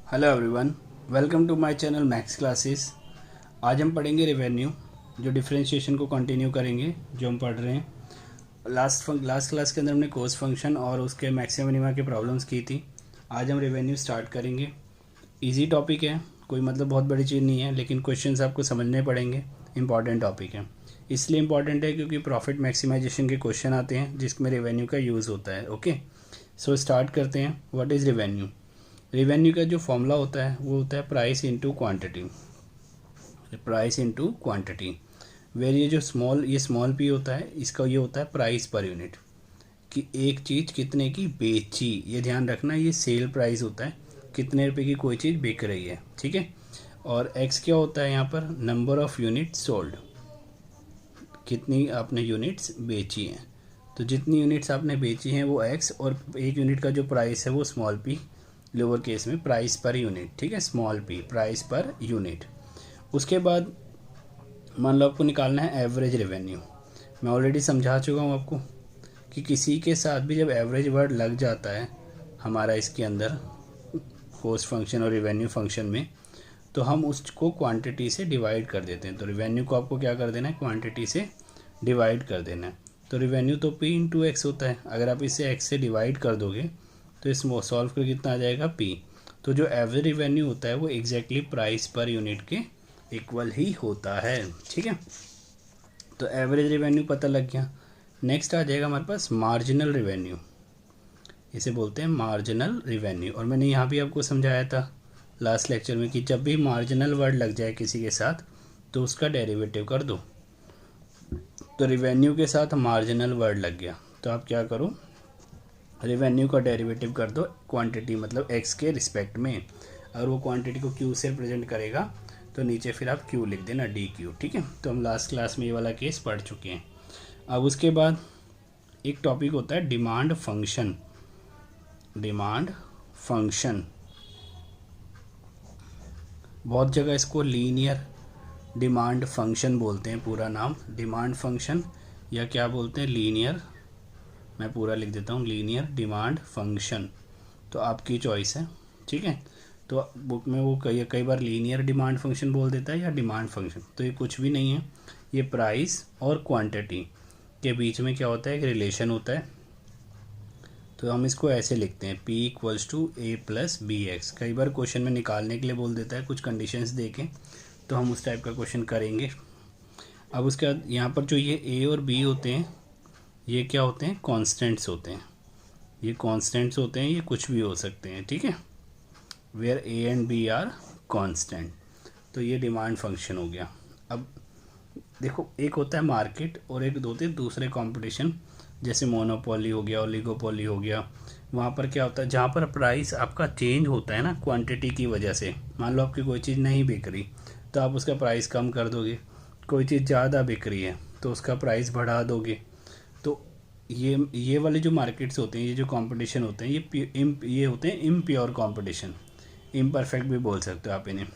Hello everyone, welcome to my channel maths classes. आज हम पढ़ेंगे रेवेन्यू, जो डिफरेंशिएशन को कंटिन्यू करेंगे जो हम पढ़ रहे हैं। लास्ट क्लास के अंदर हमने कॉस्ट फंक्शन और उसके मैक्सिमम मिनिमा की प्रॉब्लम्स की थी। आज हम रेवेन्यू स्टार्ट करेंगे। इजी टॉपिक है, कोई मतलब बहुत बड़ी चीज़ नहीं है, लेकिन क्वेश्चंस आपको समझने पड़ेंगे। इंपॉर्टेंट टॉपिक है, इसलिए इंपॉर्टेंट है क्योंकि प्रॉफिट मैक्सिमाइजेशन के क्वेश्चन आते हैं जिसमें रेवेन्यू का यूज़ होता है। ओके, सो स्टार्ट करते हैं। What is revenue? रेवेन्यू का जो फॉर्मूला होता है वो होता है price into quantity. Price into quantity, where ये स्मॉल पी होता है, इसका ये होता है प्राइस पर यूनिट, कि एक चीज़ कितने की बेची। ये ध्यान रखना, ये सेल प्राइस होता है, कितने रुपए की कोई चीज़ बिक रही है, ठीक है। और एक्स क्या होता है यहाँ पर? नंबर ऑफ यूनिट सोल्ड, कितनी आपने यूनिट्स बेची हैं। तो जितनी यूनिट्स आपने बेची हैं वो एक्स, और एक यूनिट का जो प्राइस है वो स्मॉल पी, लोअर केस में प्राइस पर यूनिट, ठीक है, small P price per unit. उसके बाद मान लो आपको निकालना है एवरेज रेवेन्यू। मैं ऑलरेडी समझा चुका हूँ आपको कि किसी के साथ भी जब एवरेज वर्ड लग जाता है हमारा इसके अंदर कॉस्ट फंक्शन और रेवेन्यू फंक्शन में, तो हम उसको क्वांटिटी से डिवाइड कर देते हैं। तो रेवेन्यू को आपको क्या कर देना है? क्वांटिटी से डिवाइड कर देना है। तो रेवेन्यू तो पी इंटू एक्स होता है, अगर आप इसे एक्स से डिवाइड कर दोगे तो इस सॉल्व कर कितना आ जाएगा? पी। तो जो एवरेज रेवेन्यू होता है वो एग्जैक्टली प्राइस पर यूनिट के इक्वल ही होता है, ठीक है। तो एवरेज रेवेन्यू पता लग गया। नेक्स्ट आ जाएगा हमारे पास मार्जिनल रेवेन्यू, इसे बोलते हैं मार्जिनल रेवेन्यू। और मैंने यहाँ भी आपको समझाया था लास्ट लेक्चर में कि जब भी मार्जिनल वर्ड लग जाए किसी के साथ तो उसका डेरिवेटिव कर दो। तो रेवेन्यू के साथ मार्जिनल वर्ड लग गया तो आप क्या करो? रेवेन्यू का डेरिवेटिव कर दो क्वांटिटी, मतलब एक्स के रिस्पेक्ट में। अगर वो क्वांटिटी को क्यू से रिप्रेजेंट करेगा तो नीचे फिर आप क्यू लिख देना, डी क्यू, ठीक है। तो हम लास्ट क्लास में ये वाला केस पढ़ चुके हैं। अब उसके बाद एक टॉपिक होता है डिमांड फंक्शन। डिमांड फंक्शन, बहुत जगह इसको लीनियर डिमांड फंक्शन बोलते हैं, पूरा नाम डिमांड फंक्शन, या क्या बोलते हैं? लीनियर। मैं पूरा लिख देता हूँ, लीनियर डिमांड फंक्शन। तो आपकी चॉइस है, ठीक है। तो बुक में वो कई बार लीनियर डिमांड फंक्शन बोल देता है या डिमांड फंक्शन, तो ये कुछ भी नहीं है। ये प्राइस और क्वांटिटी के बीच में क्या होता है? एक रिलेशन होता है। तो हम इसको ऐसे लिखते हैं, P equals to a plus b x. कई बार क्वेश्चन में निकालने के लिए बोल देता है कुछ कंडीशंस देके, तो हम उस टाइप का क्वेश्चन करेंगे। अब उसके बाद यहाँ पर जो ये ए और बी होते हैं ये क्या होते हैं? कॉन्स्टेंट्स होते हैं। ये कॉन्स्टेंट्स होते हैं, ये कुछ भी हो सकते हैं, ठीक है। Where a and b are constant. तो ये डिमांड फंक्शन हो गया। अब देखो, एक होता है मार्केट और एक होते हैं दूसरे कंपटीशन, जैसे मोनोपोली हो गया, ओलिगोपोली हो गया। वहाँ पर क्या होता है? जहाँ पर प्राइस आपका चेंज होता है ना क्वांटिटी की वजह से, मान लो आपकी कोई चीज़ नहीं बिक रही तो आप उसका प्राइस कम कर दोगे, कोई चीज़ ज़्यादा बिक रही है तो उसका प्राइस बढ़ा दोगे। तो ये वाले जो मार्केट्स होते हैं, ये जो कंपटीशन होते हैं, ये होते हैं इम्प्योर कंपटीशन, इम्परफेक्ट भी बोल सकते हो आप इन्हें।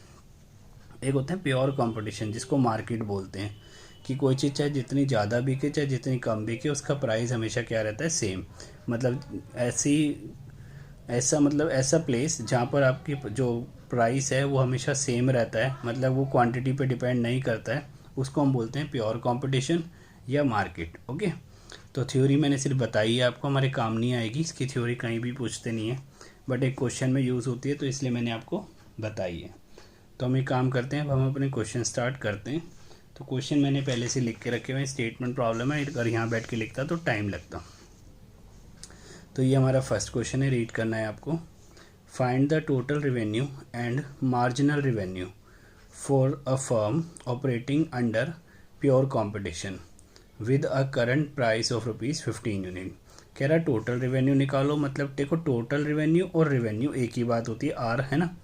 एक होता है प्योर कंपटीशन जिसको मार्केट बोलते हैं, कि कोई चीज़ चाहे जितनी ज़्यादा बिके चाहे जितनी कम बिके उसका प्राइस हमेशा क्या रहता है? सेम। मतलब ऐसा प्लेस जहाँ पर आपकी जो प्राइस है वो हमेशा सेम रहता है, मतलब वो क्वांटिटी पे डिपेंड नहीं करता है, उसको हम बोलते हैं प्योर कंपटीशन या मार्केट। ओके, तो थ्योरी मैंने सिर्फ बताई है आपको, हमारे काम नहीं आएगी, इसकी थ्योरी कहीं भी पूछते नहीं है, बट एक क्वेश्चन में यूज़ होती है तो इसलिए मैंने आपको बताई है। तो हम एक काम करते हैं, अब हम अपने क्वेश्चन स्टार्ट करते हैं। तो क्वेश्चन मैंने पहले से लिख के रखे हुए हैं, स्टेटमेंट प्रॉब्लम है, अगर यहाँ बैठ के लिखता तो टाइम लगता। तो ये हमारा फर्स्ट क्वेश्चन है, रीड करना है आपको। Find the total revenue and marginal revenue for a firm operating under pure competition with a current price of ₹15 unit. कह रहा टोटल रेवेन्यू निकालो, मतलब देखो टोटल रेवेन्यू और रेवेन्यू एक ही बात होती है, आर है ना।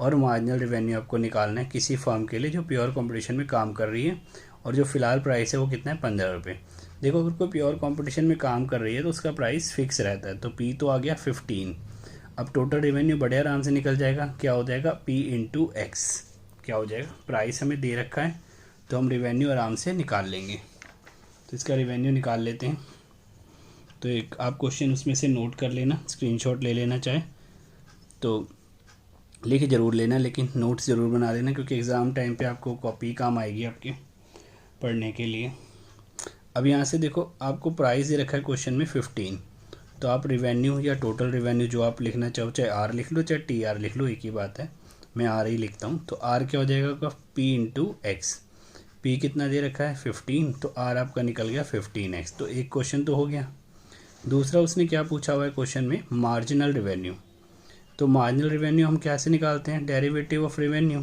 और मार्जिनल रेवेन्यू आपको निकालना है किसी फर्म के लिए जो प्योर कंपटीशन में काम कर रही है और जो फिलहाल प्राइस है वो कितना है? 15 रुपये। देखो अगर कोई प्योर कंपटीशन में काम कर रही है तो उसका प्राइस फिक्स रहता है, तो पी तो आ गया 15। अब टोटल रेवेन्यू बड़े आराम से निकल जाएगा, क्या हो जाएगा? P into x. क्या हो जाएगा? प्राइस हमें दे रखा है तो हम रेवेन्यू आराम से निकाल लेंगे। तो इसका रेवेन्यू निकाल लेते हैं। तो एक आप क्वेश्चन उसमें से नोट कर लेना, स्क्रीनशॉट ले लेना चाहे तो। लिख ज़रूर लेना, लेकिन नोट्स ज़रूर बना लेना, क्योंकि एग्ज़ाम टाइम पे आपको कॉपी काम आएगी आपके पढ़ने के लिए। अब यहाँ से देखो, आपको प्राइस दे रखा है क्वेश्चन में 15, तो आप रिवेन्यू या टोटल रिवेन्यू जो आप लिखना चाहो, चाहे आर लिख लो चाहे टी आर लिख लो, एक ही बात है, मैं आर ही लिखता हूँ। तो आर क्या हो जाएगा आपका पी इंटू एक्स, पी कितना दे रखा है 15, तो आर आपका निकल गया 15x। तो एक क्वेश्चन तो हो गया। दूसरा उसने क्या पूछा हुआ है क्वेश्चन में, मार्जिनल रिवेन्यू। तो मार्जिनल रिवेन्यू हम कैसे निकालते हैं, डेरिवेटिव ऑफ रिवेन्यू।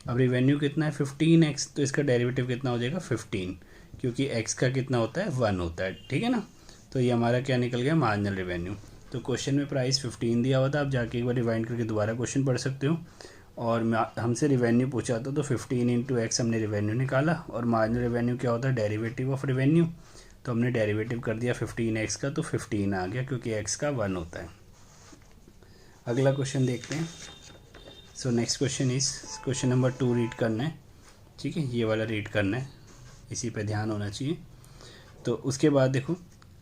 अब रिवेन्यू कितना है 15x, तो इसका डेरिवेटिव कितना हो जाएगा 15, क्योंकि x का कितना होता है 1 होता है, ठीक है ना। तो ये हमारा क्या निकल गया, मार्जिनल रिवेन्यू। तो क्वेश्चन में प्राइस 15 दिया हुआ था, आप जाके एक बार रिवाइंड करके दोबारा क्वेश्चन पढ़ सकते हो। और हमसे रिवेन्यू पूछा था, तो 15 इंटू एक्स हमने रिवेन्यू निकाला, और मार्जिनल रिवेन्यू क्या होता है, डेरिवेटिव ऑफ रिवेन्यू। तो हमने डेरिवेटिव कर दिया 15x का, तो 15 आ गया, क्योंकि x का 1 होता है। अगला क्वेश्चन देखते हैं। So next question is question number 2 read करना है, ठीक है, ये वाला रीड करना है, इसी पे ध्यान होना चाहिए। तो उसके बाद देखो,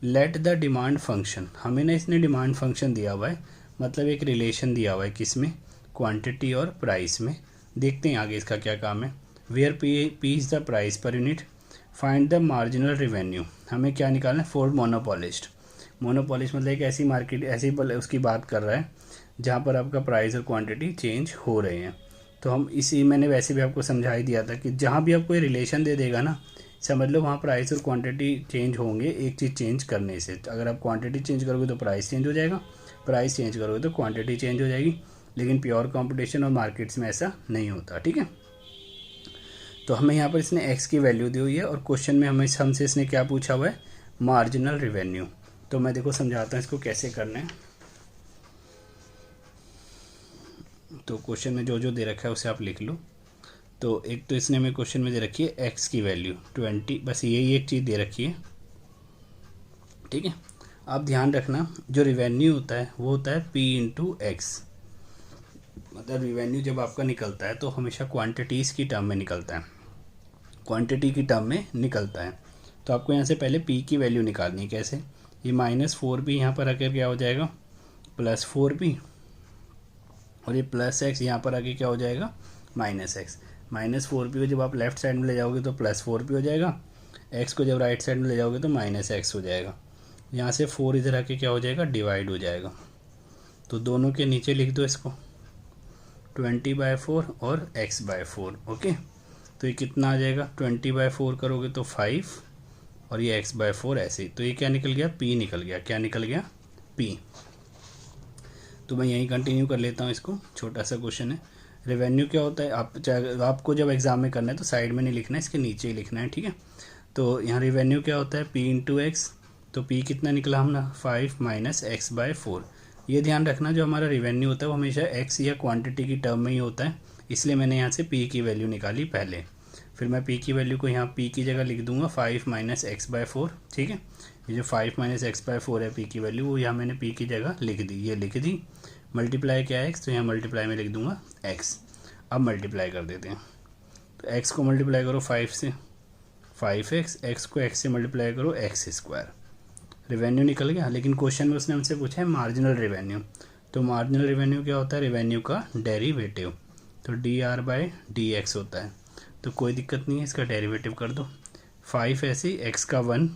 लेट द डिमांड फंक्शन, हमें ना इसने डिमांड फंक्शन दिया हुआ है, मतलब एक रिलेशन दिया हुआ है, किसमें, क्वांटिटी और प्राइस में। देखते हैं आगे इसका क्या काम है। Where p is the price per unit, find the marginal revenue, हमें क्या निकालना है, फॉर मोनोपोलिस्ट। मोनोपोलिस्ट मतलब एक ऐसी मार्केट, ऐसी उसकी बात कर रहा है जहाँ पर आपका प्राइस और क्वांटिटी चेंज हो रहे हैं। तो हम इसी, मैंने वैसे भी आपको समझा ही दिया था कि जहाँ भी आपको ये रिलेशन दे देगा ना, समझ लो वहाँ प्राइस और क्वांटिटी चेंज होंगे एक चीज़ चेंज करने से। तो अगर आप क्वांटिटी चेंज करोगे तो प्राइस चेंज हो जाएगा, प्राइस चेंज करोगे तो क्वांटिटी चेंज हो जाएगी। लेकिन प्योर कंपटीशन और मार्केट्स में ऐसा नहीं होता, ठीक है। तो हमें यहाँ पर इसने x की वैल्यू दी हुई है, और क्वेश्चन में हमें हमसे इसने क्या पूछा हुआ है, मार्जिनल रिवेन्यू। तो मैं देखो समझाता हूँ इसको कैसे करना है। तो क्वेश्चन में जो जो दे रखा है उसे आप लिख लो। तो एक तो इसने हमें क्वेश्चन में दे रखी है x की वैल्यू 20, बस यही एक चीज़ दे रखी है, ठीक है। आप ध्यान रखना, जो रिवेन्यू होता है वो होता है p इंटू एक्स, मतलब रिवेन्यू जब आपका निकलता है तो हमेशा क्वांटिटीज़ की टर्म में निकलता है, क्वांटिटी की टर्म में निकलता है। तो आपको यहाँ से पहले p की वैल्यू निकालनी है। कैसे, ये -4p यहाँ पर आकर क्या हो जाएगा, +4p, और ये +x यहाँ पर आके क्या हो जाएगा, -x। -4p को जब आप लेफ्ट साइड में ले जाओगे तो +4p हो जाएगा, x को जब राइट साइड में ले जाओगे तो -x हो जाएगा। यहाँ से 4 इधर आके क्या हो जाएगा, डिवाइड हो जाएगा। तो दोनों के नीचे लिख दो इसको, 20/4 और x/4, ओके। तो ये कितना आ जाएगा, 20/4 करोगे तो 5, और ये x/4 ऐसे ही। तो ये क्या निकल गया, p निकल गया। क्या निकल गया, p। तो मैं यहीं कंटिन्यू कर लेता हूँ इसको, छोटा सा क्वेश्चन है। रेवेन्यू क्या होता है, आपको जब एग्जाम में करना है तो साइड में नहीं लिखना है, इसके नीचे ही लिखना है, ठीक है। तो यहाँ रेवेन्यू क्या होता है, p इंटू एक्स। तो p कितना निकला हम ना, 5 - x/4। ये ध्यान रखना, जो हमारा रेवेन्यू होता है वो हमेशा x या क्वांटिटी की टर्म में ही होता है, इसलिए मैंने यहाँ से p की वैल्यू निकाली पहले। फिर मैं p की वैल्यू को यहाँ p की जगह लिख दूंगा 5 - x/4, ठीक है। ये जो 5 - x/4 है p की वैल्यू, वो यहाँ मैंने p की जगह लिख दी, ये लिख दी। मल्टीप्लाई क्या है x, तो यहाँ मल्टीप्लाई में लिख दूंगा x। अब मल्टीप्लाई कर देते हैं। तो x को मल्टीप्लाई करो 5 से, 5x, x को x से मल्टीप्लाई करो x²। रेवेन्यू निकल गया। लेकिन क्वेश्चन में उसने हमसे पूछा है मार्जिनल रेवेन्यू। तो मार्जिनल रेवेन्यू क्या होता है, रेवेन्यू का डेरिवेटिव। तो dr/dx होता है। तो कोई दिक्कत नहीं है, इसका डेरिवेटिव कर दो। 5 ऐसे, x का 1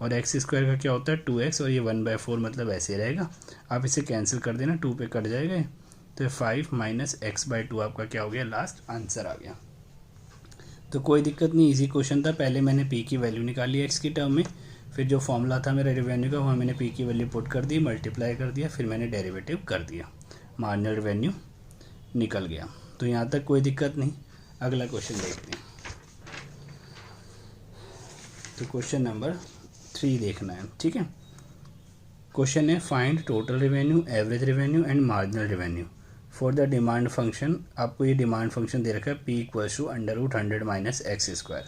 और x² का क्या होता है 2x, और ये 1/4 मतलब ऐसे रहेगा। आप इसे कैंसिल कर देना, 2 पे कट जाएगा। तो 5 - x/2 आपका क्या हो गया, लास्ट आंसर आ गया। तो कोई दिक्कत नहीं, इजी क्वेश्चन था। पहले मैंने p की वैल्यू निकाली x की टर्म में, फिर जो फॉर्मूला था मेरा रेवेन्यू का, वहाँ मैंने p की वैल्यू पुट कर दी, मल्टीप्लाई कर दिया, फिर मैंने डेरिवेटिव कर दिया, मार्जिनल रेवेन्यू निकल गया। तो यहाँ तक कोई दिक्कत नहीं। अगला क्वेश्चन देखते हैं। तो क्वेश्चन नंबर 3 देखना है, ठीक है। क्वेश्चन है find total revenue, average revenue and marginal revenue for the demand function. आपको ये डिमांड फंक्शन दे रखा है p = √100 - x²।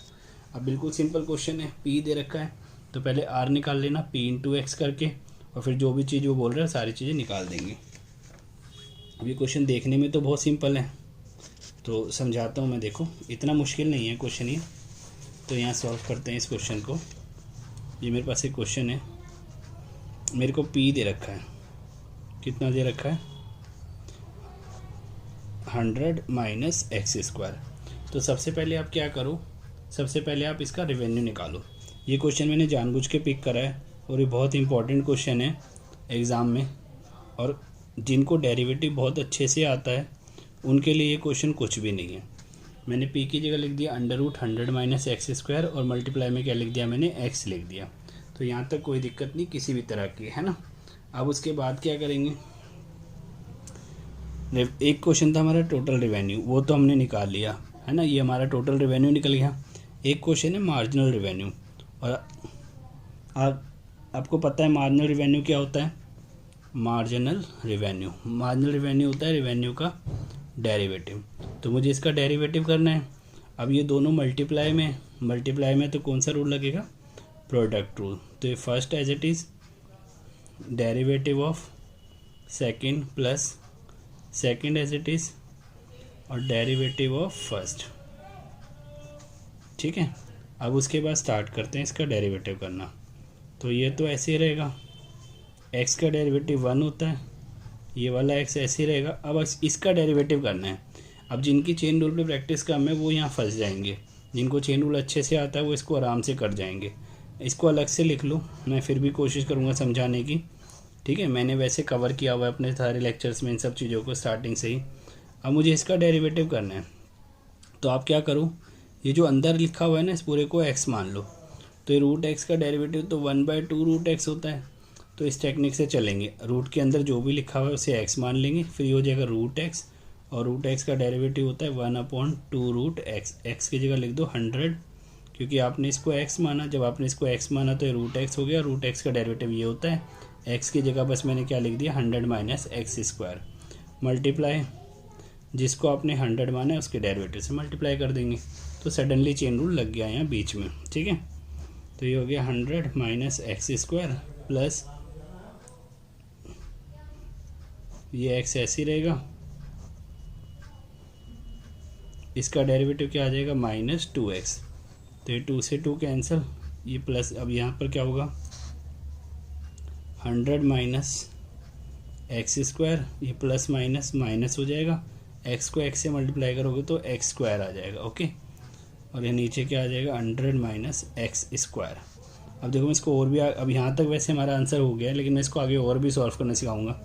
अब बिल्कुल सिंपल क्वेश्चन है, p दे रखा है तो पहले r निकाल लेना, p इंटू एक्स करके, और फिर जो भी चीज़ वो बोल रहा है सारी चीज़ें निकाल देंगे। अब ये क्वेश्चन देखने में तो बहुत सिंपल है, तो समझाता हूँ मैं। देखो इतना मुश्किल नहीं है क्वेश्चन ये। तो यहाँ सॉल्व करते हैं इस क्वेश्चन को। ये मेरे पास एक क्वेश्चन है, मेरे को p दे रखा है, कितना दे रखा है 100 माइनस एक्स स्क्वायर। तो सबसे पहले आप क्या करो, सबसे पहले आप इसका रेवेन्यू निकालो। ये क्वेश्चन मैंने जानबूझ के पिक करा है और ये बहुत इंपॉर्टेंट क्वेश्चन है एग्ज़ाम में, और जिनको डेरिवेटिव बहुत अच्छे से आता है उनके लिए ये क्वेश्चन कुछ भी नहीं है। मैंने पी की जगह लिख दिया √100 माइनस एक्स स्क्वायर और मल्टीप्लाई में क्या लिख दिया मैंने, एक्स लिख दिया। तो यहाँ तक कोई दिक्कत नहीं किसी भी तरह की, है ना। अब उसके बाद क्या करेंगे, एक क्वेश्चन था हमारा टोटल रेवेन्यू, वो तो हमने निकाल लिया, है ना, ये हमारा टोटल रेवेन्यू निकल गया। एक क्वेश्चन है मार्जिनल रेवेन्यू, और आपको पता है मार्जिनल रेवेन्यू क्या होता है। मार्जिनल रेवेन्यू होता है रेवेन्यू का डेरिवेटिव। तो मुझे इसका डेरिवेटिव करना है। अब ये दोनों मल्टीप्लाई में तो कौन सा रूल लगेगा, प्रोडक्ट रूल। तो ये first as it is derivative of second plus second as it is और डेरिवेटिव ऑफ फर्स्ट, ठीक है। अब उसके बाद स्टार्ट करते हैं इसका डेरिवेटिव करना। तो ये तो ऐसे ही रहेगा, x का डेरिवेटिव 1 होता है, ये वाला x ऐसे ही रहेगा। अब इसका डेरिवेटिव करना है। अब जिनकी चेन रूल पे प्रैक्टिस कम है वो यहाँ फंस जाएंगे, जिनको चेन रूल अच्छे से आता है वो इसको आराम से कर जाएंगे। इसको अलग से लिख लो, मैं फिर भी कोशिश करूँगा समझाने की, ठीक है। मैंने वैसे कवर किया हुआ है अपने सारे लेक्चर्स में इन सब चीज़ों को स्टार्टिंग से ही। अब मुझे इसका डेरिवेटिव करना है, तो आप क्या करो, ये जो अंदर लिखा हुआ है ना इस पूरे को x मान लो। तो ये √x का डेरिवेटिव तो 1/2 √x होता है। तो इस टेक्निक से चलेंगे, रूट के अंदर जो भी लिखा हुआ है उसे x मान लेंगे, फिर ये हो जाएगा √x, और √x का डेरिवेटिव होता है 1/2 x की जगह लिख दो 100, क्योंकि आपने इसको x माना। जब आपने इसको x माना तो ये √x हो गया, √x का डेरिवेटिव ये होता है। x की जगह बस मैंने क्या लिख दिया 100 माइनस एक्स स्क्वायर, मल्टीप्लाई जिसको आपने 100 माना है उसके डेरिवेटिव से मल्टीप्लाई कर देंगे। तो सडनली चेन रूल लग गया यहाँ बीच में, ठीक है। तो ये हो गया 100 माइनस एक्स स्क्वायर प्लस ये x ऐसे ही रहेगा, इसका डेरिवेटिव क्या आ जाएगा -2x। तो ये 2 से 2 कैंसिल, ये प्लस, अब यहाँ पर क्या होगा 100 माइनस एक्स स्क्वायर, ये प्लस माइनस माइनस हो जाएगा, x को x से मल्टीप्लाई करोगे तो x स्क्वायर आ जाएगा, ओके। और ये नीचे क्या आ जाएगा 100 माइनस एक्स स्क्वायर। अब देखो मैं इसको और भी अब यहाँ तक वैसे हमारा आंसर हो गया है, लेकिन मैं इसको आगे और भी सॉल्व करना सिखाऊंगा।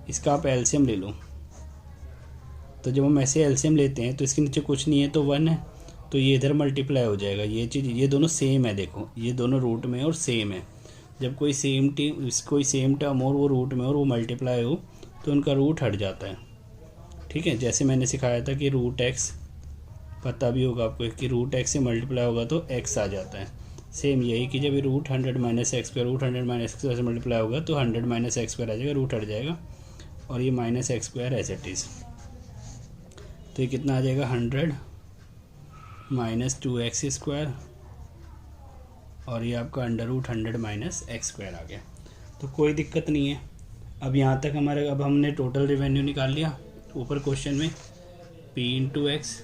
इसका आप एलसीएम ले लो। तो जब हम ऐसे एलसीएम लेते हैं तो इसके नीचे कुछ नहीं है तो 1 है, तो ये इधर मल्टीप्लाई हो जाएगा। ये चीज़, ये दोनों सेम है, देखो ये दोनों रूट में और सेम है। जब कोई सेम टर्म और वो रूट में और वो मल्टीप्लाई हो तो उनका रूट हट जाता है, ठीक है। जैसे मैंने सिखाया था कि √x, पता भी होगा आपको कि √x से मल्टीप्लाई होगा तो x आ जाता है। सेम यही कि जब ये √100 minus x square √100 minus x square से मल्टीप्लाई होगा तो 100 माइनस एक्स स्क्वायर आ जाएगा, रूट हट जाएगा, और ये minus x square as it is. तो ये कितना आ जाएगा 100 माइनस 2x स्क्वायर, और ये आपका √100 माइनस एक्स स्क्वायर आ गया। तो कोई दिक्कत नहीं है। अब यहाँ तक हमारे, अब हमने टोटल रेवेन्यू निकाल लिया ऊपर क्वेश्चन में p/x,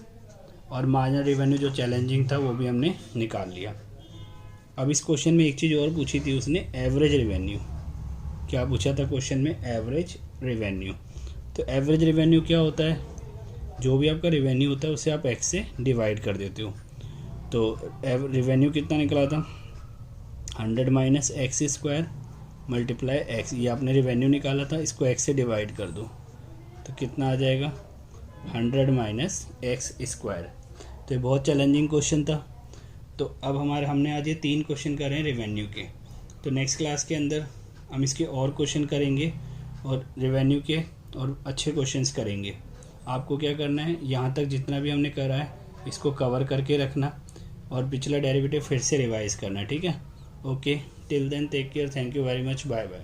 और मार्जिनल रेवेन्यू जो चैलेंजिंग था वो भी हमने निकाल लिया। अब इस क्वेश्चन में एक चीज़ और पूछी थी उसने, एवरेज रेवेन्यू। क्या पूछा था क्वेश्चन में, एवरेज रेवेन्यू। तो एवरेज रेवेन्यू क्या होता है, जो भी आपका रेवेन्यू होता है उसे आप x से डिवाइड कर देते हो। तो रेवेन्यू कितना निकला था 100 minus x square multiply x, ये आपने रेवेन्यू निकाला था, इसको x से डिवाइड कर दो तो कितना आ जाएगा 100 माइनस एक्स स्क्वायर। तो ये बहुत चैलेंजिंग क्वेश्चन था। तो अब हमने आज ये 3 क्वेश्चन करे हैं रेवेन्यू के। तो नेक्स्ट क्लास के अंदर हम इसके और क्वेश्चन करेंगे और रेवेन्यू के और अच्छे क्वेश्चंस करेंगे। आपको क्या करना है, यहाँ तक जितना भी हमने करा है इसको कवर करके रखना और पिछला डेरिवेटिव फिर से रिवाइज करना, ठीक है। Okay, till then take care, thank you very much, bye bye.